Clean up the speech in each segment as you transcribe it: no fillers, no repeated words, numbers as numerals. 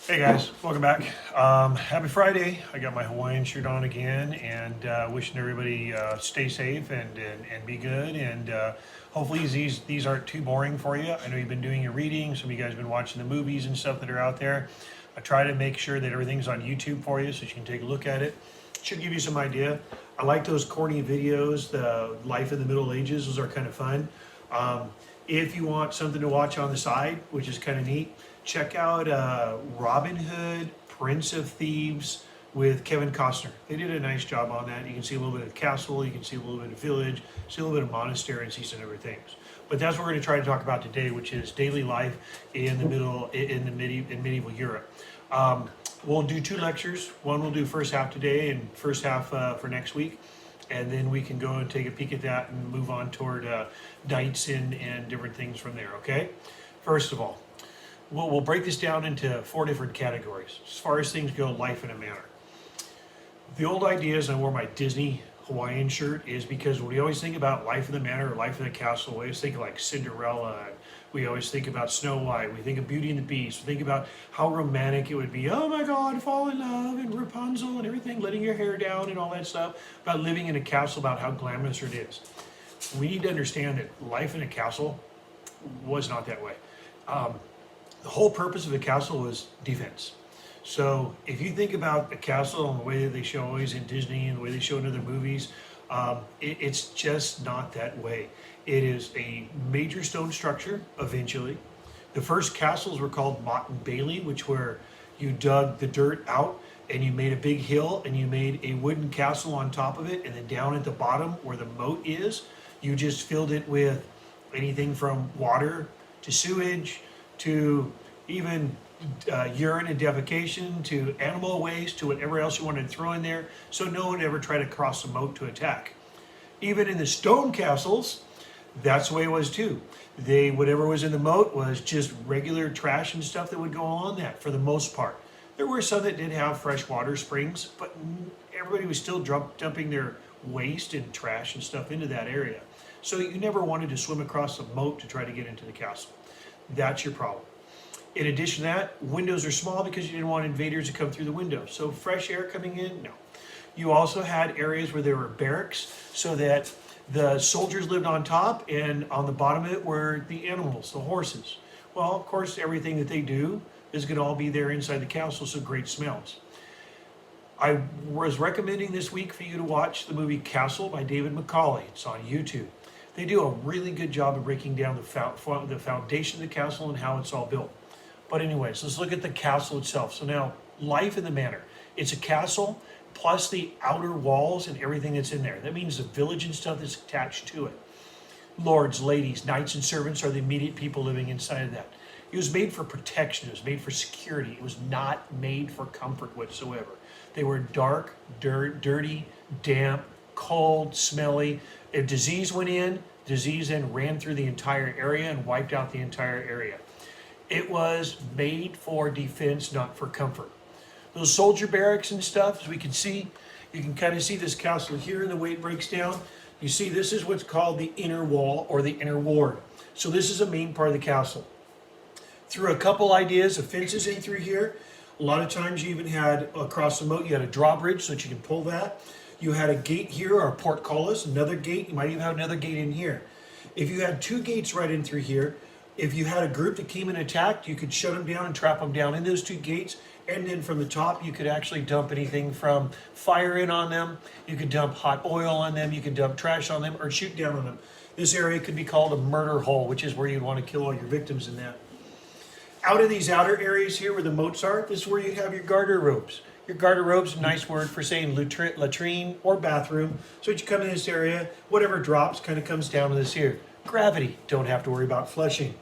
Hey guys, welcome back. Happy Friday. I got my Hawaiian shirt on again and wishing everybody stay safe and be good. And hopefully these aren't too boring for you. I know you've been doing your reading. Some of you guys have been watching the movies and stuff that are out there. I try to make sure that everything's on YouTube for you so you can take a look at it. Should give you some idea. I like those corny videos, the life in the Middle Ages. Those are kind of fun. If you want something to watch on the side, which is kind of neat, check out Robin Hood, Prince of Thieves with Kevin Costner. They did a nice job on that. You can see a little bit of the castle, you can see a little bit of village, see a little bit of monastery, and see some other things. But that's what we're going to try to talk about today, which is daily life in medieval Europe. We'll do two lectures. One we'll do first half today and first half for next week. And then we can go and take a peek at that and move on toward knights and different things from there, okay? First of all, we'll break this down into four different categories. As far as things go, life in a manor. The old idea is I wore my Disney Hawaiian shirt is because when we always think about life in the manor or life in the castle, we always think of like Cinderella. And we always think about Snow White. We think of Beauty and the Beast. We think about how romantic it would be. Oh my God, fall in love and Rapunzel and everything, letting your hair down and all that stuff. About living in a castle, about how glamorous it is. We need to understand that life in a castle was not that way. The whole purpose of a castle was defense. So if you think about a castle and the way that they show always in Disney and the way they show in other movies, it's just not that way. It is a major stone structure eventually. The first castles were called Motte and Bailey, which were you dug the dirt out and you made a big hill and you made a wooden castle on top of it, and then down at the bottom where the moat is, you just filled it with anything from water to sewage to even urine and defecation to animal waste to whatever else you wanted to throw in there, so no one ever tried to cross the moat to attack. Even in the stone castles, that's the way it was too. Whatever was in the moat was just regular trash and stuff that would go on that for the most part. There were some that did have freshwater springs, but everybody was still dumping their waste and trash and stuff into that area. So you never wanted to swim across the moat to try to get into the castle. That's your problem. In addition to that, windows are small because you didn't want invaders to come through the window. So fresh air coming in, no. You also had areas where there were barracks so that the soldiers lived on top, and on the bottom of it were the animals, the horses. Well, of course, everything that they do is going to all be there inside the castle, so great smells. I was recommending this week for you to watch the movie Castle by David Macaulay. It's on YouTube. They do a really good job of breaking down the foundation of the castle and how it's all built. But anyways, let's look at the castle itself. So now, life in the manor. It's a castle plus the outer walls and everything that's in there. That means the village and stuff that's attached to it. Lords, ladies, knights, and servants are the immediate people living inside of that. It was made for protection. It was made for security. It was not made for comfort whatsoever. They were dark, dirty, damp, cold, smelly. If disease went in, disease then ran through the entire area and wiped out the entire area. It was made for defense, not for comfort. Those soldier barracks and stuff, as we can see, you can kind of see this castle here and the way it breaks down. You see, this is what's called the inner wall or the inner ward. So this is a main part of the castle. Through a couple ideas of fences in through here, a lot of times you even had across the moat, you had a drawbridge so that you can pull that. You had a gate here or a portcullis, another gate. You might even have another gate in here. If you had two gates right in through here, if you had a group that came and attacked, you could shut them down and trap them down in those two gates. And then from the top, you could actually dump anything from fire in on them. You could dump hot oil on them. You could dump trash on them or shoot down on them. This area could be called a murder hole, which is where you'd want to kill all your victims in that. Out of these outer areas here where the moats are, this is where you'd have your garter-robes. Your garter-robe's a nice word for saying latrine or bathroom. So as you come in this area, whatever drops kind of comes down to this here. Gravity, don't have to worry about flushing.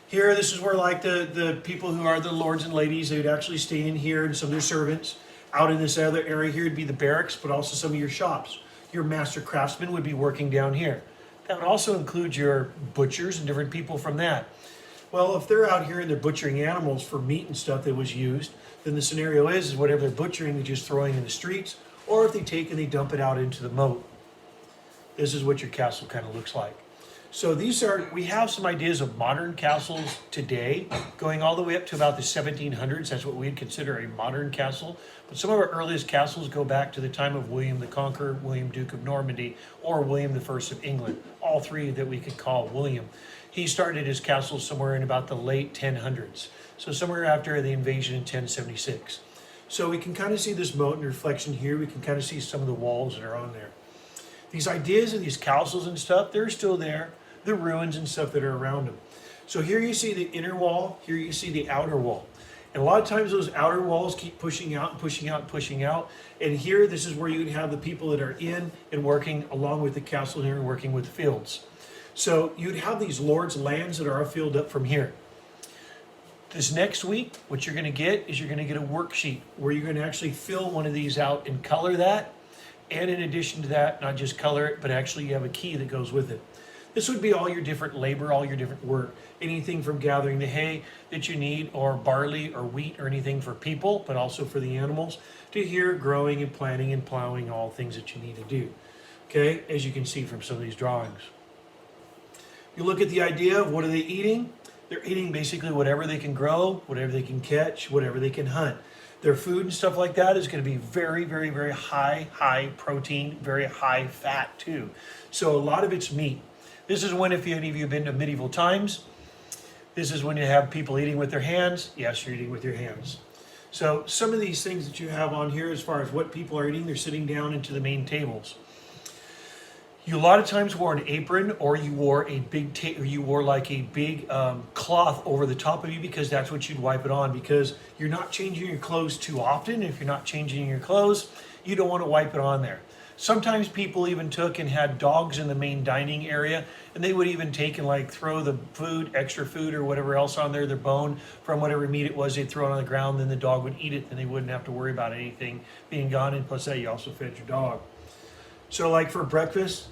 Here, this is where like the people who are the lords and ladies, they would actually stay in here, and some of their servants. Out in this other area here would be the barracks, but also some of your shops. Your master craftsmen would be working down here. That would also include your butchers and different people from that. Well, if they're out here and they're butchering animals for meat and stuff that was used, then the scenario is whatever they're butchering, they're just throwing in the streets, or if they take and they dump it out into the moat. This is what your castle kind of looks like. So we have some ideas of modern castles today, going all the way up to about the 1700s. That's what we'd consider a modern castle. But some of our earliest castles go back to the time of William the Conqueror, William Duke of Normandy, or William the First of England. All three that we could call William. He started his castle somewhere in about the late 1000s. So somewhere after the invasion in 1076. So we can kind of see this moat and reflection here. We can kind of see some of the walls that are on there. These ideas of these castles and stuff, they're still there. The ruins and stuff that are around them. So here you see the inner wall, here you see the outer wall. And a lot of times those outer walls keep pushing out and pushing out and pushing out. And here, this is where you'd have the people that are in and working along with the castle here and working with the fields. So you'd have these lords' lands that are filled up from here. This next week, what you're going to get is you're going to get a worksheet where you're going to actually fill one of these out and color that. And in addition to that, not just color it, but actually you have a key that goes with it. This would be all your different labor, all your different work. Anything from gathering the hay that you need, or barley or wheat or anything for people, but also for the animals, to here growing and planting and plowing, all things that you need to do. Okay, as you can see from some of these drawings. You look at the idea of what are they eating? They're eating basically whatever they can grow, whatever they can catch, whatever they can hunt. Their food and stuff like that is going to be very, very, very high protein, very high fat too. So a lot of it's meat. This is when, if any of you have been to medieval times, this is when you have people eating with their hands. Yes, you're eating with your hands. So some of these things that you have on here as far as what people are eating, they're sitting down into the main tables. You a lot of times wore an apron, or you wore a big cloth over the top of you, because that's what you'd wipe it on, because you're not changing your clothes too often. If you're not changing your clothes, you don't want to wipe it on there. Sometimes people even took and had dogs in the main dining area, and they would even take and like throw the food, extra food or whatever else on there, their bone from whatever meat it was, they'd throw it on the ground, then the dog would eat it, and they wouldn't have to worry about anything being gone. And plus that, you also fed your dog. So like for breakfast,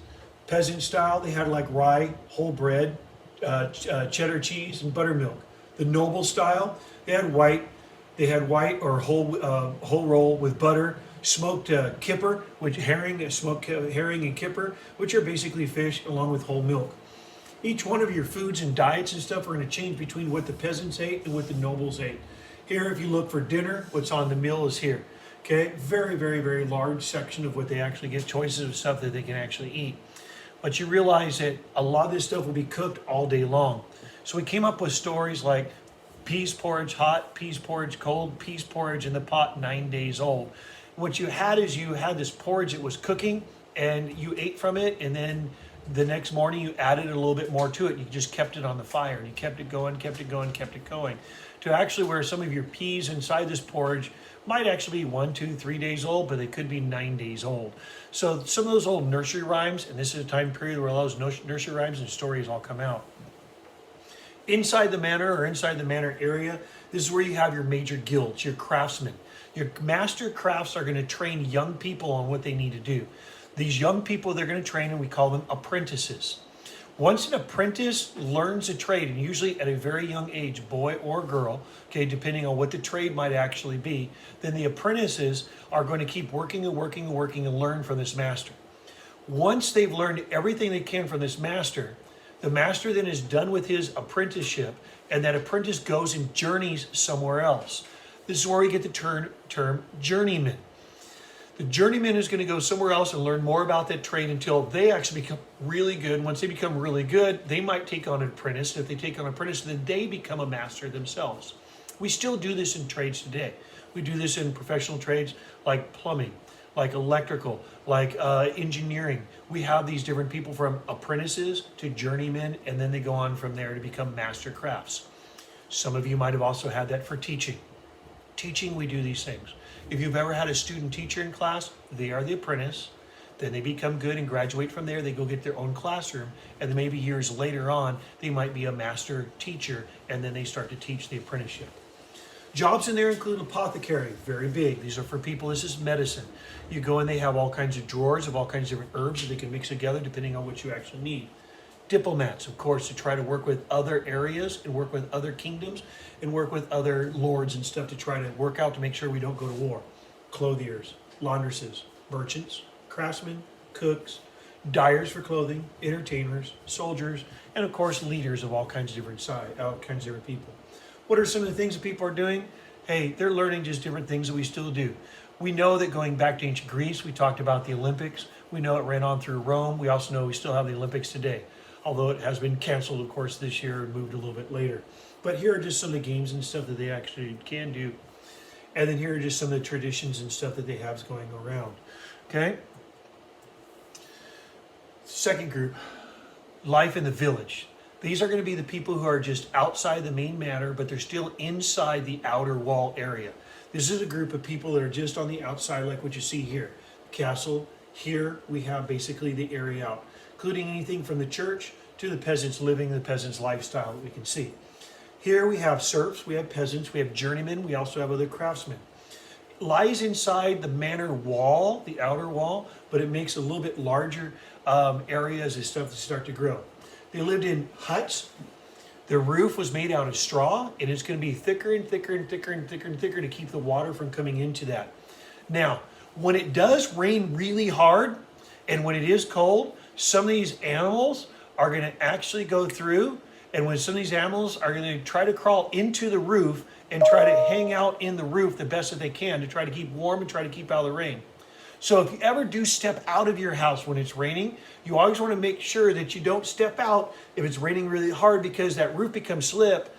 peasant style, they had like rye, whole bread, cheddar cheese, and buttermilk. The noble style, they had white or whole roll with butter, smoked kipper, smoked herring and kipper, which are basically fish, along with whole milk. Each one of your foods and diets and stuff are going to change between what the peasants ate and what the nobles ate. Here, if you look for dinner, what's on the meal is here. Okay, very, very, very large section of what they actually get, choices of stuff that they can actually eat. But you realize that a lot of this stuff will be cooked all day long. So we came up with stories like peas porridge hot, peas porridge cold, peas porridge in the pot 9 days old. What you had is you had this porridge that was cooking, and you ate from it, and then the next morning you added a little bit more to it. You just kept it on the fire, and you kept it going, kept it going, kept it going. To actually where some of your peas inside this porridge might actually be 1, 2, 3 days old, but they could be 9 days old. So some of those old nursery rhymes, and this is a time period where a lot of those nursery rhymes and stories all come out. Inside the manor, or inside the manor area, this is where you have your major guilds, your craftsmen. Your master crafts are going to train young people on what they need to do. These young people they're going to train, and we call them apprentices. Once an apprentice learns a trade, and usually at a very young age, boy or girl, okay, depending on what the trade might actually be, then the apprentices are going to keep working and working and working and learn from this master. Once they've learned everything they can from this master, the master then is done with his apprenticeship, and that apprentice goes and journeys somewhere else. This is where we get the term journeyman. The journeyman is going to go somewhere else and learn more about that trade until they actually become really good. Once they become really good, they might take on an apprentice. If they take on an apprentice, then they become a master themselves. We still do this in trades today. We do this in professional trades like plumbing, like electrical, like engineering. We have these different people from apprentices to journeymen, and then they go on from there to become master crafts. Some of you might have also had that for teaching. Teaching, we do these things. If you've ever had a student teacher in class, they are the apprentice. Then they become good and graduate from there. They go get their own classroom. And then maybe years later on, they might be a master teacher, and then they start to teach the apprenticeship. Jobs in there include apothecary, very big. These are for people, this is medicine. You go and they have all kinds of drawers of all kinds of different herbs that they can mix together depending on what you actually need. Diplomats, of course, to try to work with other areas and work with other kingdoms and work with other lords and stuff to try to work out to make sure we don't go to war. Clothiers, laundresses, merchants, craftsmen, cooks, dyers for clothing, entertainers, soldiers, and of course leaders of all kinds of different people. What are some of the things that people are doing? Hey, they're learning just different things that we still do. We know that going back to ancient Greece, we talked about the Olympics. We know it ran on through Rome. We also know we still have the Olympics today, although it has been canceled, of course, this year and moved a little bit later. But here are just some of the games and stuff that they actually can do. And then here are just some of the traditions and stuff that they have going around. Okay? Second group, life in the village. These are going to be the people who are just outside the main manor, but they're still inside the outer wall area. This is a group of people that are just on the outside, like what you see here. Castle. Here we have basically the area out, including anything from the church to the peasants living the peasants' lifestyle that we can see. Here we have serfs, we have peasants, we have journeymen, we also have other craftsmen. It lies inside the manor wall, the outer wall, but it makes a little bit larger areas as stuff start to grow. They lived in huts. Their roof was made out of straw, and it's going to be thicker and thicker and thicker and thicker and thicker to keep the water from coming into that. Now, when it does rain really hard, and when it is cold, some of these animals are going to actually go through, and when some of these animals are going to try to crawl into the roof and try to hang out in the roof the best that they can to try to keep warm and try to keep out of the rain. So if you ever do step out of your house when it's raining, you always want to make sure that you don't step out if it's raining really hard, because that roof becomes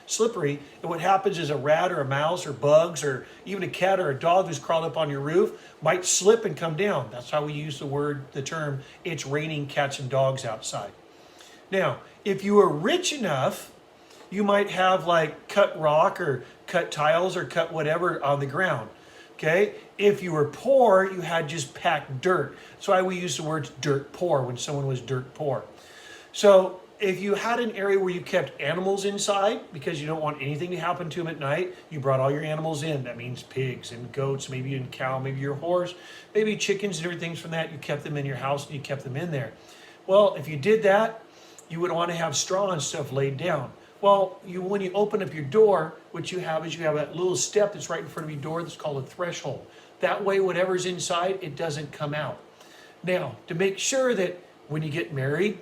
slippery. And what happens is a rat or a mouse or bugs or even a cat or a dog who's crawled up on your roof might slip and come down. That's how we use the term, it's raining cats and dogs outside. Now, if you are rich enough, you might have like cut rock or cut tiles or cut whatever on the ground. Okay? If you were poor, you had just packed dirt. That's why we use the words dirt poor when someone was dirt poor. So if you had an area where you kept animals inside because you don't want anything to happen to them at night, you brought all your animals in. That means pigs and goats, maybe a cow, maybe your horse, maybe chickens and different things from that. You kept them in your house and you kept them in there. Well, if you did that, you would want to have straw and stuff laid down. Well, when you open up your door, what you have is you have that little step that's right in front of your door that's called a threshold. That way, whatever's inside, it doesn't come out. Now, to make sure that when you get married,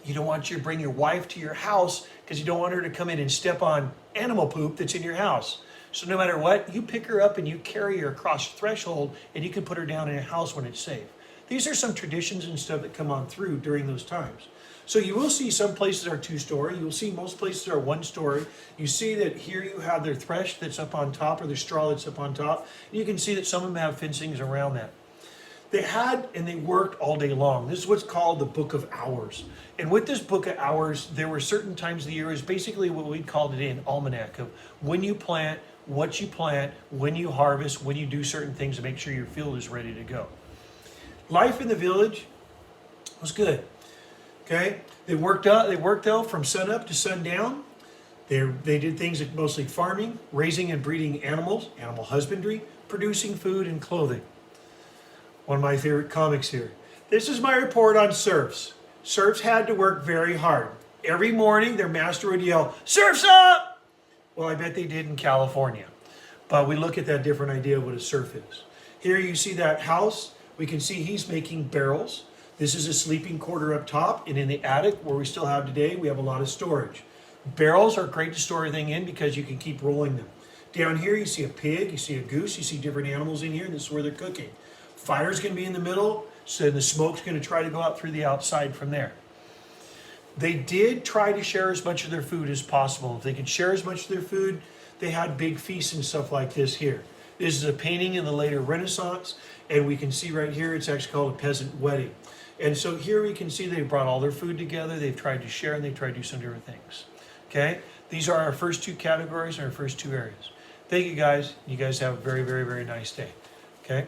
you don't want you to bring your wife to your house because you don't want her to come in and step on animal poop that's in your house. So no matter what, you pick her up and you carry her across the threshold and you can put her down in your house when it's safe. These are some traditions and stuff that come on through during those times. So you will see some places are 2-story. You will see most places are 1-story. You see that here you have their thresh that's up on top or their straw that's up on top. And you can see that some of them have fencings around that. They had and they worked all day long. This is what's called the Book of Hours. And with this Book of Hours, there were certain times of the year, is basically what we called it an almanac of when you plant, what you plant, when you harvest, when you do certain things to make sure your field is ready to go. Life in the village was good. Okay, they worked out from sun up to sundown. They did things like mostly farming, raising and breeding animals, animal husbandry, producing food and clothing. One of my favorite comics here. This is my report on serfs. Serfs had to work very hard. Every morning their master would yell, "Serfs up!" Well, I bet they did in California. But we look at that different idea of what a serf is. Here you see that house. We can see he's making barrels. This is a sleeping quarter up top, and in the attic, where we still have today, we have a lot of storage. Barrels are great to store everything in because you can keep rolling them. Down here, you see a pig, you see a goose, you see different animals in here, and this is where they're cooking. Fire's going to be in the middle, so the smoke's going to try to go out through the outside from there. They did try to share as much of their food as possible. If they could share as much of their food, they had big feasts and stuff like this here. This is a painting in the later Renaissance, and we can see right here, it's actually called a peasant wedding. And so here we can see they brought all their food together, they've tried to share, and they've tried to do some different things. Okay? These are our first 2 categories and our first 2 areas. Thank you guys. You guys have a very, very, very nice day. Okay?